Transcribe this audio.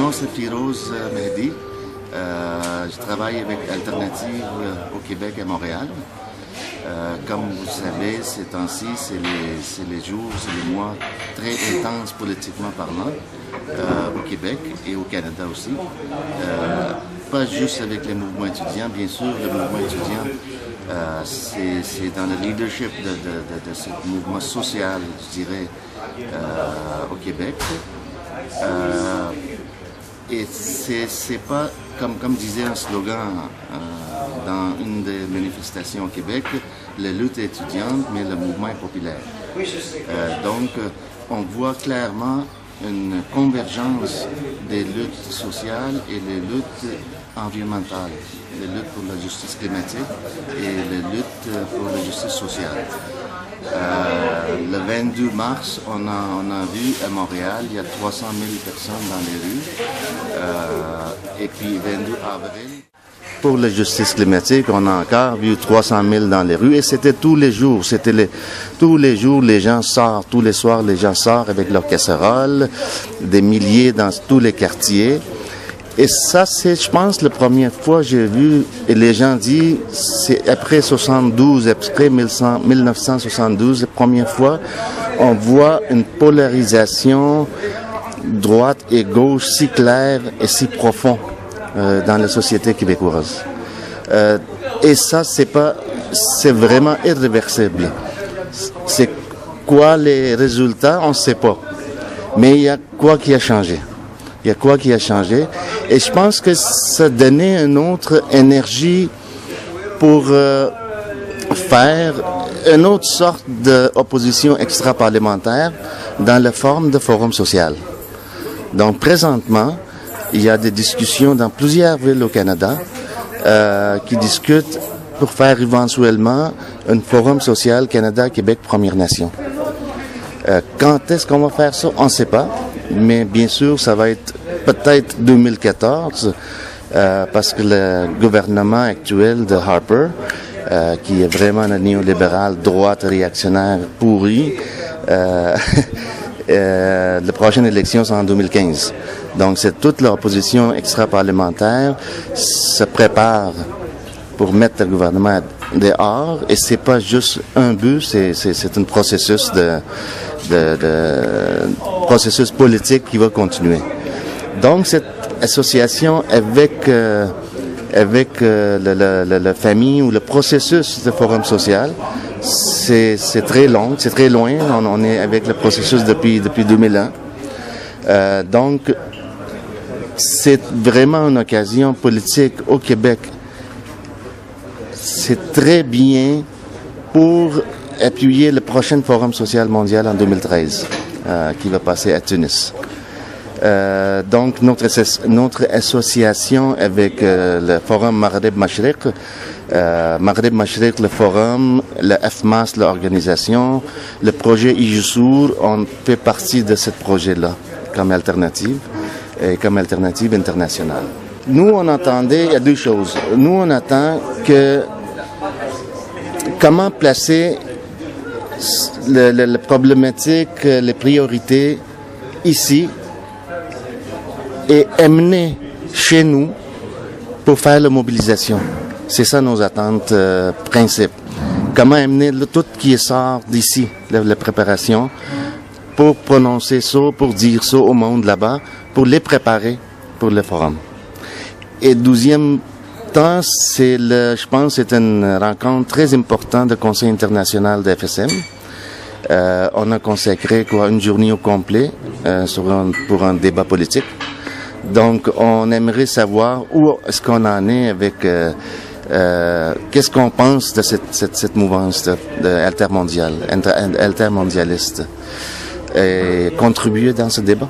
nom c'est Firoz Mehdi. Je travaille avec Alternative au Québec et à Montréal. Comme vous savez, ces temps-ci, c'est les mois très intenses politiquement parlant au Québec et au Canada aussi. Pas juste avec les mouvements étudiants, bien sûr, le mouvement étudiant, c'est dans le leadership de ce mouvement social, je dirais, au Québec. Et c'est pas, comme disait un slogan dans une des manifestations au Québec, la lutte est étudiante, mais le mouvement est populaire. Donc, on voit clairement une convergence des luttes sociales et les luttes environnementales, les luttes pour la justice climatique et les luttes pour la justice sociale. Le 22 mars, on a vu à Montréal, il y a 300 000 personnes dans les rues. Et puis 22 avril. Pour la justice climatique, on a encore vu 300 000 dans les rues. Et c'était tous les jours. Tous les jours, les gens sortent. Tous les soirs, les gens sortent avec leurs casseroles. Des milliers dans tous les quartiers. Et ça, c'est, je pense, la première fois que j'ai vu, et les gens disent, c'est après 72, après 1972, la première fois, on voit une polarisation droite et gauche si claire et si profonde dans la société québécoise. Et ça, c'est vraiment irréversible. C'est quoi les résultats, on ne sait pas. Mais il y a quoi qui a changé. Il y a quoi qui a changé. Et je pense que ça donnait une autre énergie pour faire une autre sorte d'opposition extra-parlementaire dans la forme de forum social. Donc, présentement, il y a des discussions dans plusieurs villes au Canada qui discutent pour faire éventuellement un forum social Canada-Québec Première Nation. Quand est-ce qu'on va faire ça? On ne sait pas. Mais bien sûr, ça va être peut-être 2014 parce que le gouvernement actuel de Harper, qui est vraiment un néolibéral droite réactionnaire pourri, la prochaine élection c'est en 2015. Donc c'est toute l'opposition extra-parlementaire se prépare pour mettre le gouvernement dehors et c'est pas juste un but, c'est un processus processus politique qui va continuer. Donc cette association avec la famille ou le processus de forum social, c'est très long, c'est très loin. On est avec le processus depuis 2001. Donc c'est vraiment une occasion politique au Québec. C'est très bien pour appuyer le prochain Forum social mondial en 2013, qui va passer à Tunis. Donc, notre association avec le Forum Maghreb Mashriq, le Forum, le FMAS, l'organisation, le projet Ijoussour, on fait partie de ce projet-là comme alternative et comme alternative internationale. Nous, on entendait, il y a deux choses. Nous, on attend que comment placer la problématique, les priorités ici et amener chez nous pour faire la mobilisation. C'est ça nos attentes principes. Comment amener tout qui sort d'ici, la préparation, pour prononcer ça, pour dire ça au monde là-bas, pour les préparer pour le forum. Et deuxième temps, je pense que c'est une rencontre très importante du Conseil international de FSM. On a consacré une journée au complet pour un débat politique. Donc, on aimerait savoir où est-ce qu'on en est avec qu'est-ce qu'on pense de cette mouvance altermondialiste et contribuer dans ce débat.